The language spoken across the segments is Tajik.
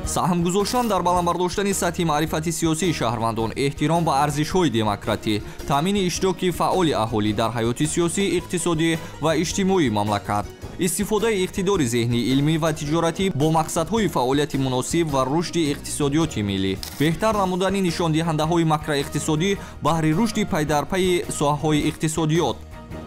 саҳм гузоштан дар баландбардоштани сатҳи маърифати сиёсии шаҳрвандон, эҳтиром ба арзишҳои демократӣ, таъмини иштироки фаъоли аҳолӣ дар ҳаёти сиёсӣ, иқтисодӣ ва иҷтимоии мамлакат, истифодаи иқтидори зеҳнӣ, илмӣ ва тиҷоратӣ бо мақсадҳои фаъолияти муносиб ва рушди иқтисодиёти миллӣ, беҳтар намудани нишондиҳандаҳои макроиқтисодӣ баҳри рушди пайдарпайи соҳаҳои иқтисодиёт,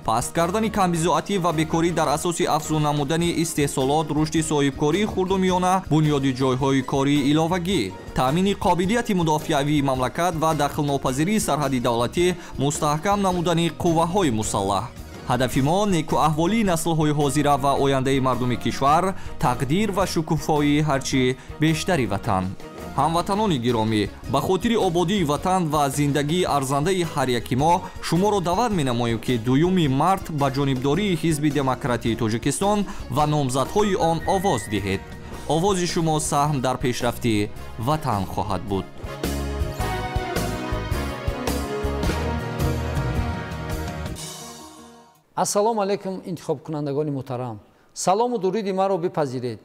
паст кардани камбизоатӣ ва бекорӣ дар асоси афзун намудани истеҳсолот, рушди соҳибкории хурдумиёна, бунёди ҷойҳои кории иловагӣ, таъмини қобилияти мудофиавии мамлакат ва дахлнопазирии сарҳади давлатӣ, мустаҳкам намудани қувваҳои мусаллаҳ. ҳадафи мо некуаҳволии наслҳои ҳозира ва ояндаи мардуми кишвар, тақдир ва шукуфоии ҳарчи бештари ватан. ҳамватанони гиромӣ, ба хотири ободии ватан ва зиндагии арзандаи ҳар яки мо шуморо даъват менамоем, ки 2 март ба ҷонибдории Ҳизби Демократии Тоҷикистон ва номзадҳои он овоз диҳед. овози шумо саҳм дар пешрафти ватан хоҳад буд. ассалому алайкум интихобкунандагони муҳтарам. салому дуруди маро бипазиред.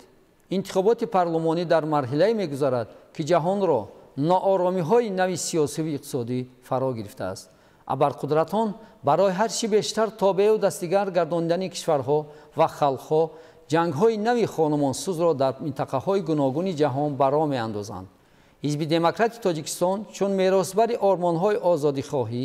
интихоботи парлумонӣ дар марҳилае мегузарад, ки ҷаҳонро нооромиҳои нави сиёсиву иқтисодӣ фаро гирифтааст. абарқудратон барои ҳар чӣ бештар тобеу дастигар гардондани кишварҳо ва халқҳо ҷангҳои нави хонумонсӯзро дар минтақаҳои гуногуни ҷаҳон баро меандозанд. ҳизби демократии Тоҷикистон чун меросбари ормонҳои озодихоҳӣ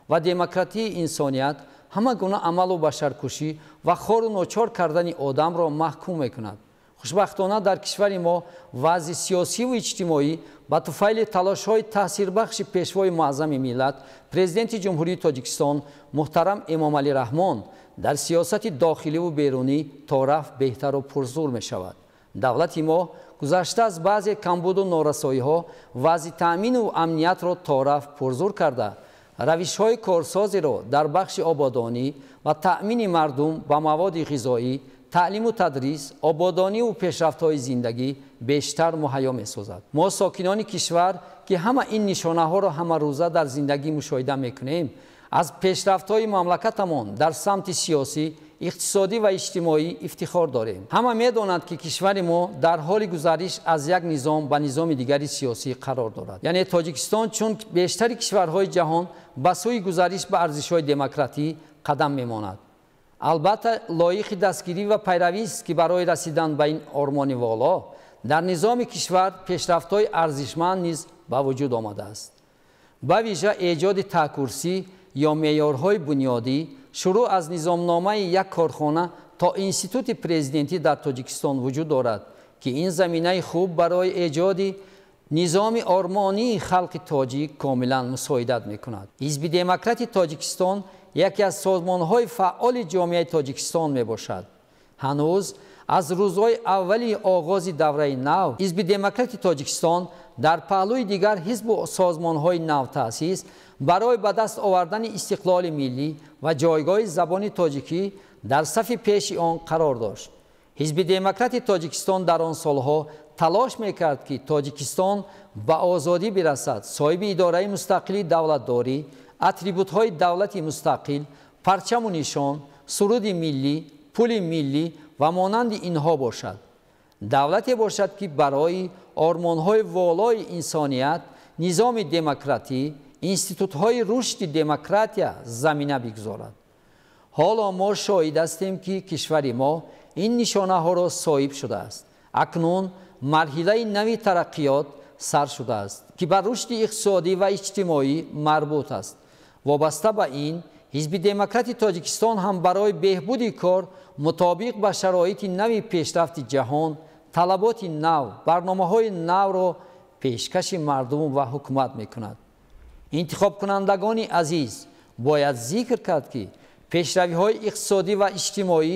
ва демократии инсоният ҳама гуна амалу башаркушӣ ва хору ночор кардани одамро маҳкум мекунад. хушбахтона дар кишвари мо вазъи сиёсиву иҷтимоӣ ба туфайли талошҳои таъсирбахши пешвои муаззами миллат, президенти ҷумҳурии Тоҷикистон муҳтарам Эмомалӣ Раҳмон дар сиёсати дохиливу берунӣ то рафт беҳтару пурзур мешавад. давлати мо гузашта аз баъзе камбуду норасоиҳо вазъи таъмину амниятро то рафт пурзур карда, равишҳои корсозиро дар бахши ободонӣ ва таъмини мардум ба маводи ғизоӣ, таълиму тадрис, ободониву пешрафтҳои зиндагӣ бештар муҳайё месозад. мо сокинони кишвар, ки ҳама ин нишонаҳоро ҳамарӯза дар зиндагӣ мушоҳида мекунем, аз пешрафтҳои мамлакатамон дар самти сиёсӣ, иқтисодӣ ва иҷтимоӣ ифтихор дорем. ҳама медонанд, ки кишвари мо дар ҳоли гузариш аз як низом ба низоми дигари сиёсӣ қарор дорад. яъне Тоҷикистон чун бештари кишварҳои ҷаҳон ба сӯи гузариш ба арзишҳои демократӣ қадам мемонад. албатта лоиқи дастгирӣ ва пайравист, ки барои расидан ба ин ормони воло дар низоми кишвар пешрафтҳои арзишманд низ ба вуҷуд омадааст. ба вижа эҷоди таъкурсӣ ё меъёрҳои бунёдӣ, шурӯъ аз низомномаи як корхона то институти президентӣ дар Тоҷикистон вуҷуд дорад, ки ин заминаи хуб барои эҷоди низоми ормонии халқи тоҷик комилан мусоидат мекунад. ҳизби демократии Тоҷикистон яке аз созмонҳои фаъоли ҷомеаи Тоҷикистон мебошад. ҳанӯз аз рӯзҳои аввали оғози давраи нав, ҳизби демократии Тоҷикистон дар паҳлӯи дигар ҳизбу созмонҳои навтаъсис барои ба даст овардани истиқлоли миллӣ ва ҷойгоҳи забони тоҷикӣ дар сафи пеши он қарор дошт. ҳизби демократии Тоҷикистон дар он солҳо талош мекард, ки Тоҷикистон ба озодӣ бирасад, соҳиби идораи мустақили давлатдорӣ, атрибутҳои давлати мустақил, парчаму нишон, суруди миллӣ, пули миллӣ ва монанди инҳо бошад. давлате бошад, ки барои ормонҳои волои инсоният, низоми демократӣ, институтҳои рушди демократия замина бигузорад. ҳоло мо шоҳид ҳастем, ки кишвари мо ин нишонаҳоро соҳиб шудааст. акнун марҳилаи нави тараққиёт сар шудааст, ки ба рушди иқтисодӣ ва иҷтимоӣ марбут аст. вобаста ба ин, ҳизби демократии Тоҷикистон ҳам барои беҳбуди кор мутобиқ ба шароити нави пешрафти ҷаҳон, талаботи нав, барномаҳои навро пешкаши мардум ва ҳукумат мекунад. интихобкунандагони азиз, бояд зикр кард, ки пешравиҳои иқтисодӣ ва иҷтимоӣ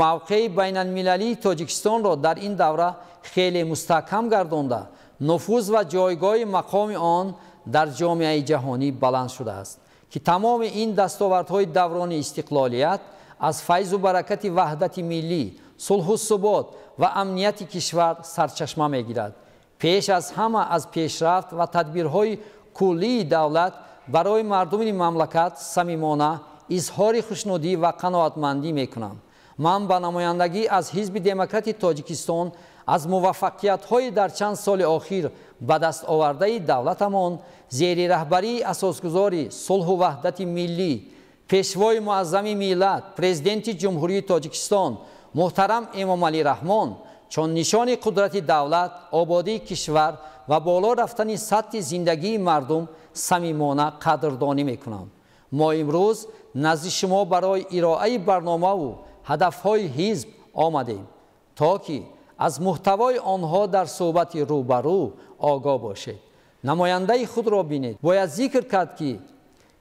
мавқеи байналмилалии Тоҷикистонро дар ин давра хеле мустаҳкам гардонда, нуфуз ва ҷойгоҳи мақоми он дар ҷомеаи ҷаҳонӣ баланд шудааст, ки тамоми ин дастовардҳои даврони истиқлолият аз файзу баракати ваҳдати миллӣ, сулҳу субот ва амнияти кишвар сарчашма мегирад. пеш аз ҳама аз пешрафт ва тадбирҳои куллии давлат барои мардуми мамлакат самимона изҳори хушнудӣ ва қаноатмандӣ мекунам. ман ба намояндагӣ аз ҳизби демократии Тоҷикистон از موفقیت‌های در چند سال اخیر به دست آورده دولتمان زیر رهبری اساسگذار صلح و وحدت ملی پیشوای معظم ملت پرزیدنت جمهوری تاجیکستان محترم امامعلی رحمان چون نشان قدرت دولت، آبادی کشور و بالا رفتن سطح زندگی مردم صمیمانه قدردانی میکنم. ما امروز نزد شما برای ارائه برنامه و هدفهای حزب آمدیم تا که از محتوای آنها در صحبت روبرو آگاه باشید. نماینده خود را بینید. باید ذکر کرد که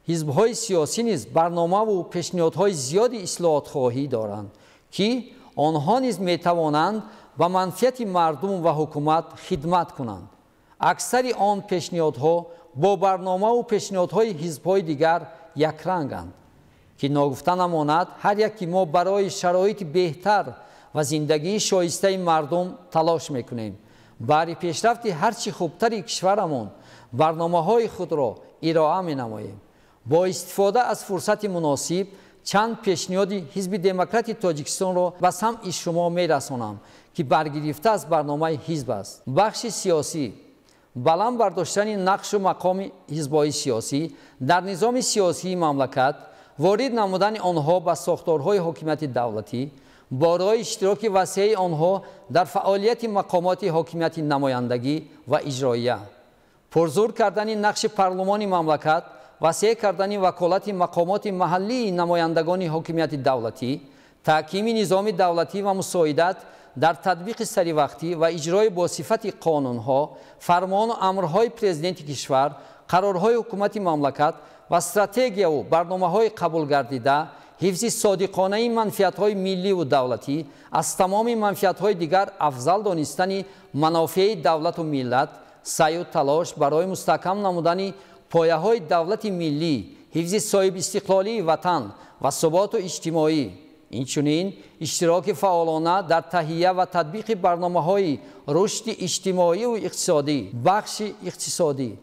حزب‌های سیاسی نیز برنامه و پیشنهادهای زیادی اصلاحات خواهی دارند که آنها نیز میتوانند به منفعت مردم و حکومت خدمت کنند. اکثر آن پیشنهادها با برنامه و پیشنهادهای حزب‌های دیگر یک رنگند که ناگفته نماند هر یکی ما برای شرایط بهتر و زندگی شایسته مردم تلاش میکنیم. برای پیشرفت هرچی خوبتری کشورمان برنامه‌های خود را ارائه می‌نماییم. با استفاده از فرصت مناسب چند پیشنهاد حزب دموکرات تاجیکستان را به سمع شما می‌رسانم که برگرفته از برنامه حزب است. بخش سیاسی بلند برداشتن نقش و مقام حزب‌های سیاسی در نظام سیاسی مملکت، وارد نمودن آنها به ساختارهای حکومت دولتی، برای اشتراک وسیع آنها در فعالیت مقامات حکومت نمایندگی و اجراییه، پرزور کردن نقش پارلمان مملکت، وسیع کردن وکالت مقامات محلی نمایندگان حکومت دولتی، تحکیم نظام دولتی و مساعدت در تطبیق سریوقتی و اجرای با صفت قانونها، فرمان و امرهای پرزیدنت کشور، قرارهای حکومت مملکت و استراتژی و برنامه‌های قبول گردیده، حفظ صادقانه منفعت‌های ملی و دولتی از تمام منفعت‌های دیگر افضل دانستن منافع دولت و ملت، سعی و تلاش برای مستحکم نمودن پایه‌های دولت ملی، حفظ صاحب استقلالی وطن و ثبات اجتماعی، اینچنین اشتراک فعالانه در تهیه و تطبیق برنامه‌های رشد اجتماعی و اقتصادی. بخش اقتصادی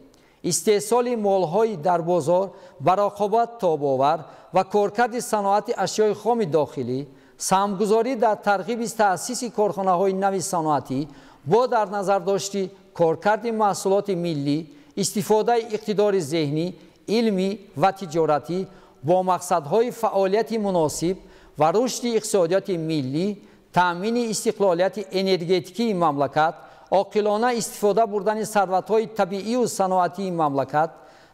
استحصال مال‌های در بازار، رقابت تاب‌آور و کارکرد صنعت اشیاء خام داخلی، سهمگذاری در ترغیب تأسیس کارخانه‌های نو صنعتی با در نظر داشت کارکرد محصولات ملی، استفاده اقتدار ذهنی، علمی و تجارتی با مقصدهای فعالیت مناسب و رشد اقتصادیات ملی، تأمین استقلالیت انرژتیکی مملکت، عاقلانه استفاده بردن ثروت‌های طبیعی و صنعتی مملکت،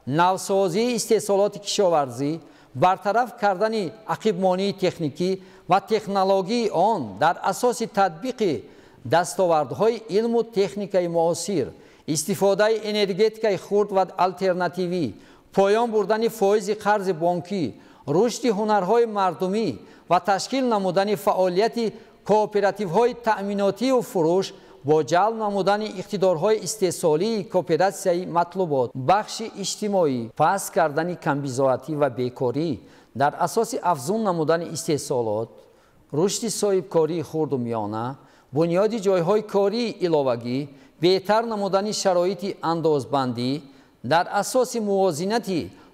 نوسازی استحصالات کشاورزی، برطرف کردن عقب‌مانی تکنیکی و تکنولوژی آن در اساس تطبیق دستاوردهای علم و تکنیک معاصر، استفاده انرژتیک خرد و آلترناتیوی، پایان بردن فایز قرض بانکی، رشد هنرهای مردمی و تشکیل نمودن فعالیت کوآپراتیوهای تأمیناتی و فروش با جلب نمودن اقتدارهای استحصالی کوآپراسیون مطلوبات. بخش اجتماعی پس کردن کمبزاعتی و بیکاری در اساس افزون نمودن استحصالات، رشد صاحبکاری خرد و میانه، بنیاد جایهای کاری علاوگی، بهتر نمودن شرایط اندازبندی در اساس موازنت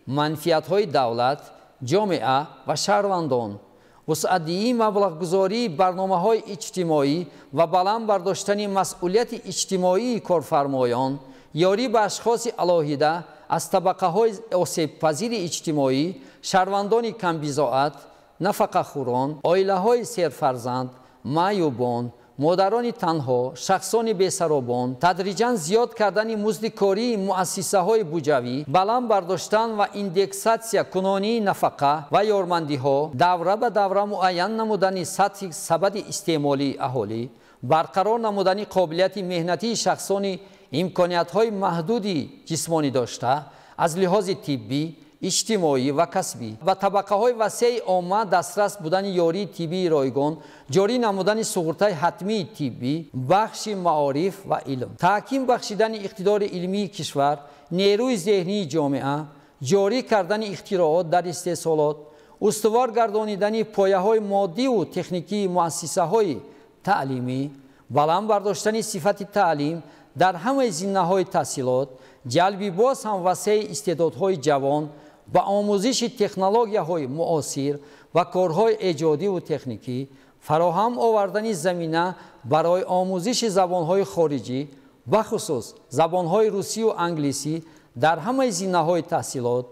منفعت‌های دولت، جامعه و شهروندان، وسعت‌دهی مبلغ‌گذاری برنامه‌های اجتماعی و بلند برداشتن مسئولیت اجتماعی کارفرمایان، یاری به اشخاص علاهیده از طبقه‌های آسیب‌پذیر اجتماعی، شهروندان کمبزاعت، نفقه‌خوران، عائله‌های سرفرزند، معیوبان، مادران تنها، شخصان بی‌سرابان، تدریجاً زیاد کردن مزد کاری مؤسسه‌های بودجوی، بلند برداشتن و ایندکساسیا کنونی نفقه و یارمندی‌ها، دوره به دوره معین نمودن سطح سبد استعمالی اهالی، برقرار نمودن قابلیت مهنتی شخصان امکانیت‌های محدودی جسمانی داشته از لحاظ طبی، اجتماعی و کسبی و طبقه‌های وسیع عامه دسترس بودن یاری طبی رایگان، جاری نمودن سقوط‌های حتمی طبی. بخش معارف و علم تحکیم بخشیدن اقتدار علمی کشور، نیروی ذهنی جامعه، جاری کردن اختراعات در استحصالات، استوار گردانیدن پایه‌های مادی و تکنیکی مؤسسه‌های تعلیمی، بلند برداشتن صفت تعلیم در همه زمینه‌های تحصیلات، جلب باز هم وسیع استعدادهای جوان با آموزش تکنولوژی‌های معاصر و کارهای ایجادی و تکنیکی، فراهم آوردن زمینه برای آموزش زبانهای خارجی بخصوص زبانهای روسی و انگلیسی در همه زمینه‌های تحصیلات،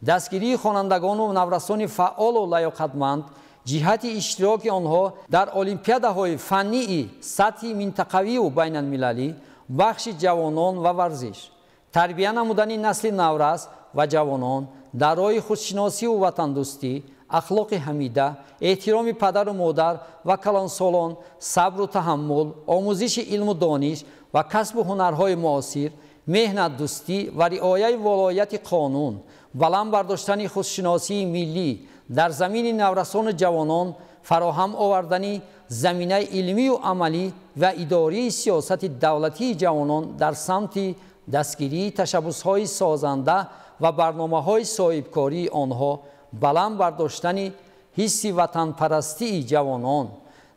دستگیری خوانندگان و نورسان فعال و لیاقتمند، جهت اشتراک آنها در المپیادهای فنی سطح منطقوی و بین المللی، بخش جوانان و ورزش، تربیت نمودن نسل نورس و جوانان در راه خودشناسی و وطن دوستی، اخلاق حمیده، احترام پدر و مادر و کلانسالان، صبر و تحمل، آموزش علم و دانش و کسب هنرهای معاصر، مهنت دوستی و رعایت ولایت قانون، بلند برداشتن خودشناسی ملی در زمین نورسان جوانان، فراهم آوردن زمینه علمی و عملی و اداری سیاست دولتی جوانان در سمت دستگیری تشبس‌های سازنده و برنامه‌های صاحبکاری آنها، بلند برداشتن حس وطن پرستی جوانان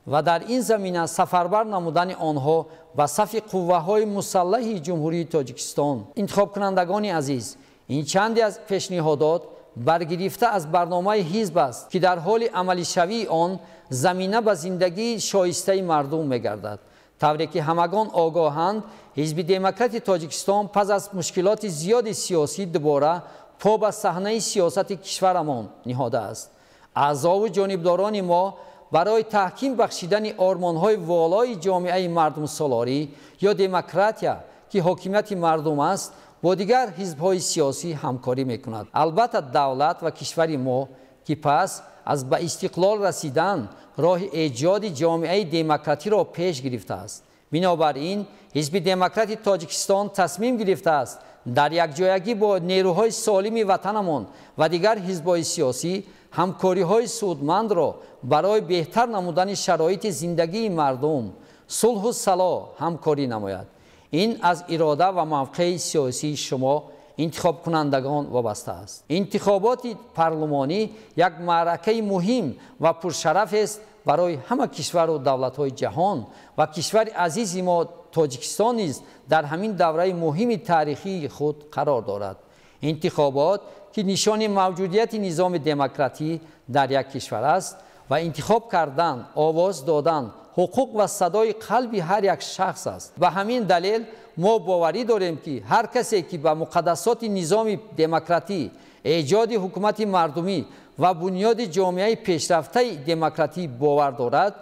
و در این زمینه سفربر نمودن آنها به صف قوه‌های مسلح جمهوری تاجیکستان. انتخاب کنندگان عزیز، این چندی از پیشنهادات برگرفته از برنامه حزب است که در حال عملی شوی آن زمینه به زندگی شایسته مردم می‌گردد. طوری که همگان آگاهند، حزب دموکرات تاجیکستان پس از مشکلات زیاد سیاسی دوباره پا به صحنه سیاست کشورمان نهاده است. اعضا و جانبداران ما برای تحکیم بخشیدن آرمان‌های والای جامعه مردم سالاری یا دموکراتیا که حاکمیت مردم است، با دیگر حزب‌های سیاسی همکاری می‌کند. البته دولت و کشور ما که پس از به استقلال رسیدن راه ایجاد جامعه دموکراتی را پیش گرفته است. بنابراین حزب دموکرات تاجیکستان تصمیم گرفته است در یکجایگی با نیروهای سالم وطنمان و دیگر حزب‌های سیاسی همکاری‌های سودمند را برای بهتر نمودن شرایط زندگی مردم، صلح و صلاح همکاری نماید. این از اراده و موقع سیاسی شما انتخاب کنندگان وابسته است. انتخابات پارلمانی یک معرکه مهم و پرشرف است برای همه کشور و دولت‌های جهان و کشور عزیز ما تاجیکستان نیز در همین دوره مهم تاریخی خود قرار دارد. انتخابات که نشان موجودیت نظام دموکراتی در یک کشور است و انتخاب کردن، آواز دادن، حقوق و صدای قلبی هر یک شخص است. و همین دلیل ما باوری داریم که هر کسی که به مقدسات نظام دموکراتی، ایجاد حکومت مردمی و بنیاد جامعه پیشرفته دموکراتی باور دارد،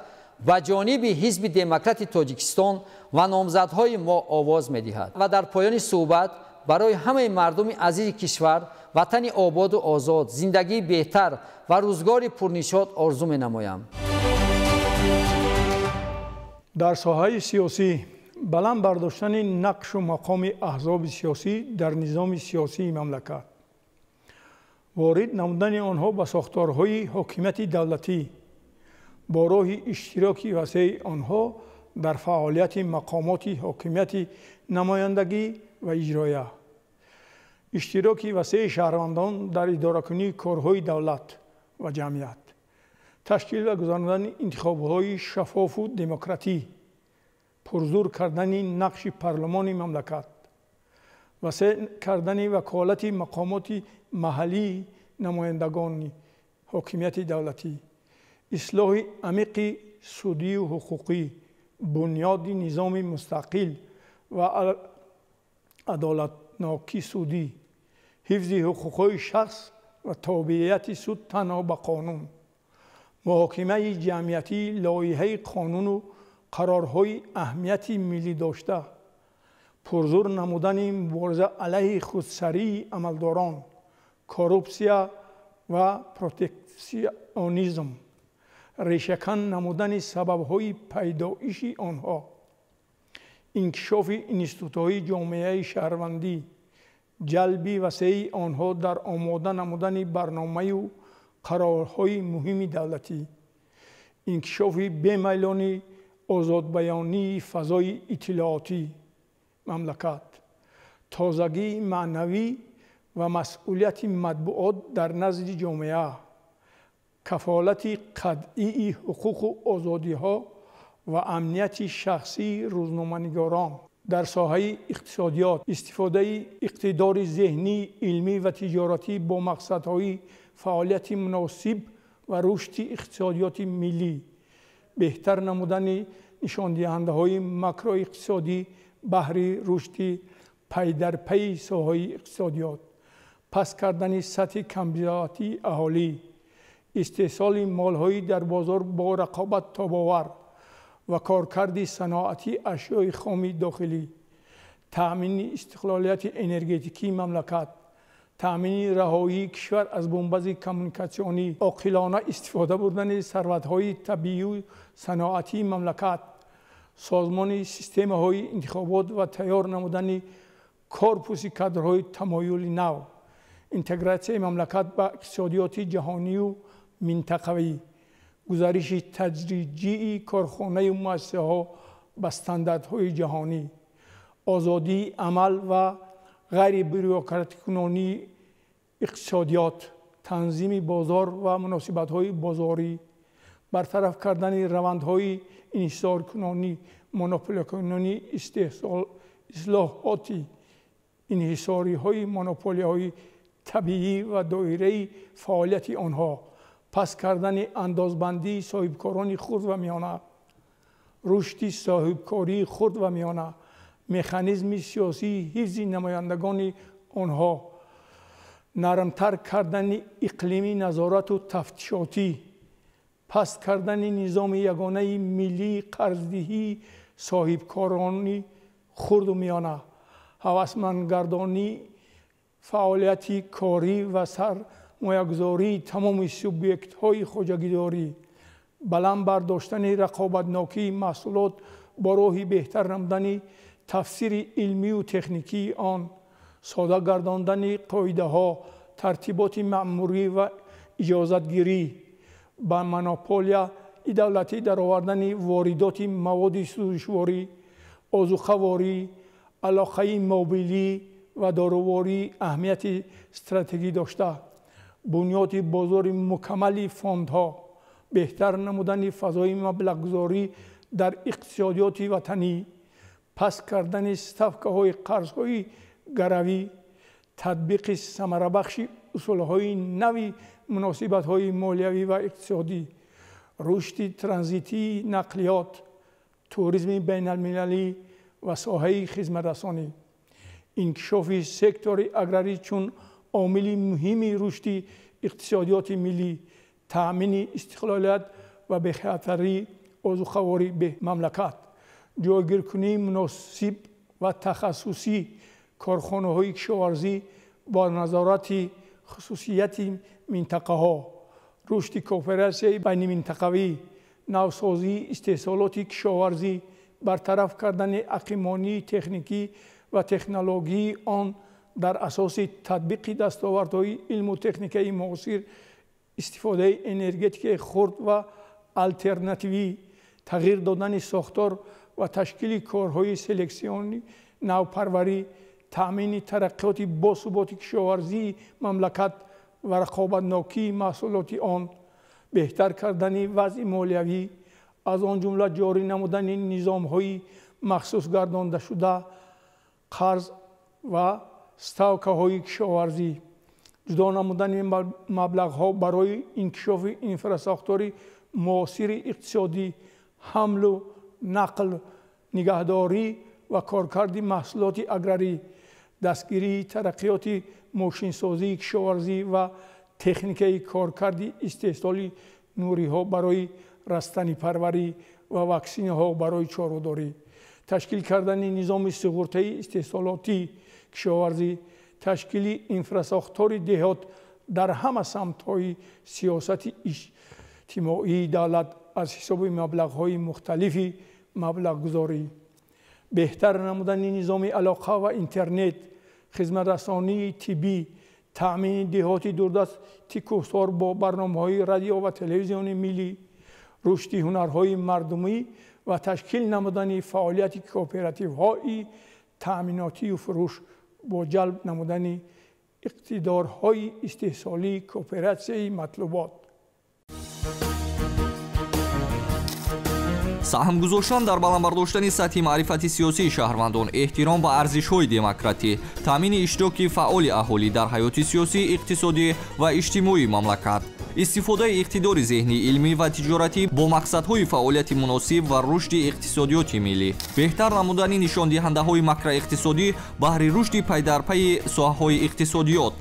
و جانب حزب دموکرات تاجیکستان و نامزدهای ما آواز می‌دهد. و در پایان صحبت برای همه مردم عزیز کشور وطن آباد و آزاد، زندگی بهتر و روزگار پرنشاط آرزو می‌نمایم. در ساحه سیاسی بلند برداشتن نقش و مقام احزاب سیاسی در نظام سیاسی مملکت، وارد نمودن آنها به ساختارهای حاکمیت دولتی با راه اشتراک وسیع آنها در فعالیت مقامات حاکمیت نمایندگی و اجرایه، اشتراک وسیع شهروندان در اداره‌کنی کارهای دولت و جمعیت، تشکیل و گذراندن انتخاب‌های شفاف و دموکراتی، پرزور کردن نقش پارلمان مملکت، وسیع کردن وکالت مقامات محلی نمایندگان حاکمیت دولتی، اصلاح عمیق سودی و حقوقی، بنیاد نظام مستقل و عدالتناکی سودی، حفظ حقوق شخص و تابعیت سود تنها به قانون، محاکمه جمعیتی لایحه قانون و قرارهای اهمیت ملی داشته، پرزور نمودن مبارزه علیه خودسری عملداران، کورپسیا و پروتکسیونیسم، ریشه‌کن نمودن سبب‌های پیدایش آنها، انکشاف انستیتوت‌های جامعه شهروندی، جلب وسیع آنها در آماده نمودن برنامه و قرارهای مهم دولتی، انکشاف بی‌میلان آزادبیانی فضای اطلاعاتی مملکت، تازگی معنوی و مسئولیت مطبوعات در نزد جامعه، کفالت قطعی حقوق و آزادی‌ها و امنیت شخصی روزنامه‌نگاران. در ساحه اقتصادیات، استفاده اقتدار ذهنی، علمی و تجارتی با مقصدهای فعالیت مناسب و رشد اقتصادیات ملی، بهتر نمودن نشاندهنده‌های ماکرواقتصادی بهره رشد پی در پی ساحه‌های اقتصادیات، پس کردن سطح کمبودی اهالی، استحصال مال‌های در بازار با رقابت تاب‌آور و کارکرد صنعتی اشیاء خام داخلی، تأمین استقلالیت انرژتیکی مملکت، تأمین رهایی کشور از بنبست کمیونیکاسیونی، عاقلانه استفاده بردن ثروت‌های طبیعی و صنعتی مملکت، سازمان سیستم‌های انتخابات و تیار نمودن کورپوس کادرهای تمایل نو، اینتگراسیون مملکت با اقتصادیات جهانی و منطقوی، گزارش تدریجی کارخانه و مؤسسه‌ها به استانداردهای جهانی، آزادی عمل و غیر بروکراتیک کنونی اقتصادیات، تنظیم بازار و مناسبت‌های بازاری، برطرف کردن روندهای انحصار کنونی، مونوپول کنونی، اصلاحاتی انحصاری‌های مونوپولی‌های طبیعی و دایره فعالیت آنها، پس کردن اندازبندی صاحبکاران خرد و میانه، رشد صاحبکاری خرد و میانه، مکانیزم سیاسی حفظ نمایندگان آنها، نرمتر کردن اقلیمی نظارت و تفتیشاتی، پس کردن نظام یگانه ملی قرضدهی صاحبکاران خرد و میانه، هوسمندگردانی فعالیت کاری و سرمایه‌گذاری تمام سوبیکت‌های خواجگیداری، بلند برداشتن رقابتناکی محصولات با راه بهتر نمودن تفسیر علمی و تکنیکی آن، ساده گرداندن قاعده‌ها، ترتیبات مأموری و اجازتگیری، با مونوپولیا دولتی در آوردن واردات مواد سوزشواری، آذوقه‌واری، علاقه موبیلی و داروواری اهمیت استراتژی داشته، بنیاد بازار مکمل فاندها، بهتر نمودن فضای مبلغ‌گذاری در اقتصادیات وطنی، پس کردن ستافکه‌های قرض‌های گروی، تطبیق ثمره‌بخش اصول‌های نوی مناسبت‌های مالیوی و اقتصادی، رشد ترانزیتی نقلیات، توریسم بین‌المللی و ساحه خدمت‌رسانی، انکشاف سکتور اگراری چون عامل مهمی رشد اقتصادیات ملی، تأمین استقلالیت و بی‌خطری آذوقه‌واری به مملکت، جایگیری مناسب و تخصصی کارخانه‌های کشاورزی با نظارت خصوصیت منطقه‌ها، رشد کوپراسیون بین منطقوی، نوسازی استحصالات کشاورزی، برطرف کردن عقیمانی تکنیکی و تکنولوژی آن در اساس تطبیق دستاوردهای علم و تکنیکی معاصر، استفاده انرژتیک خرد و آلترناتیوی، تغییر دادن ساختار و تشکیل کارهای سلکسیونی نوپروری، تأمین ترقیات باثبات کشاورزی مملکت و رقابتناکی محصولات آن، بهتر کردن وضع مالیوی، از آن جمله جاری نمودن نظام‌های مخصوص گردانده شده قرض و ستاوکه‌های کشاورزی، جدا نمودن مبلغ‌ها برای انکشاف انفراستراکتور معاصر اقتصادی، حمل و نقل، نگهداری و کارکرد محصولات اگراری، دستگیری ترقیات ماشینسازی کشاورزی و تکنیک کارکرد استحصال نوری‌ها برای رستنی پروری و واکسین‌ها برای چاره‌داری، تشکیل کردن نظام سئورتی استحصالاتی کشاورزی، تشکیل انفراستراکتور دهات در همه سمت‌های سیاست اجتماعی دولت از حساب مبلغ‌های مختلفی مبلغ‌گذاری، بهتر نمودن نظام علاقه و اینترنت، خدمت‌رسانی طبی، تأمین دهات دوردست تکوسار با برنامه‌های رادیو و تلویزیون ملی، رشد هنرهای مردمی و تشکیل نمودن فعالیت کوپراتیوهای تأمیناتی و فروش با جلب نمودن اقتدارهای استحصالی کوپراسیون مطلوبات. سهم گذاشتن در بلندبرداشتن سطح معرفت سیاسی شهروندان، احترام به ارزش‌های دموکراتی، تامین اشتراک فعال اهالی در حیات سیاسی، اقتصادی و اجتماعی مملکت، истифодаи иқтидори зеҳнӣ, илмӣ ва тиҷоратӣ бо мақсадҳои фаъолияти муносиб ва рушди иқтисодиёти миллӣ, беҳтар намудани нишондиҳандаҳои макроиқтисодӣ баҳри рушди пайдарпайи соҳаҳои иқтисодиёт,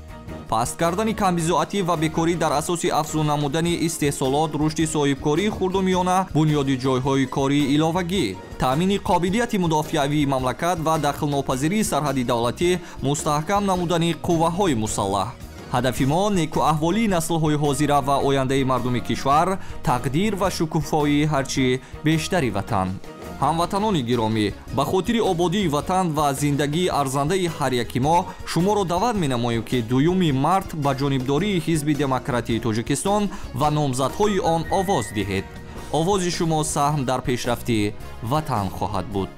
паст кардани камбизоатӣ ва бекорӣ дар асоси афзун намудани истеҳсолот, рушди соҳибкории хурдумиёна, бунёди ҷойҳои кории иловагӣ, таъмини қобилияти мудофиавии мамлакат ва дахлнопазирии сарҳади давлатӣ, мустаҳкам намудани қувваҳои мусаллаҳ. ҳадафи мо некуаҳволии наслҳои ҳозира ва ояндаи мардуми кишвар, тақдир ва шукуфоии ҳарчи бештари ватан. ҳамватанони гиромӣ, ба хотири ободии ватан ва зиндагии арзандаи ҳар яки мо шуморо даъват менамоем, ки 2 март ба ҷонибдории Ҳизби Демократии Тоҷикистон ва номзадҳои он овоз диҳед. овози шумо саҳм дар пешрафти ватан хоҳад буд.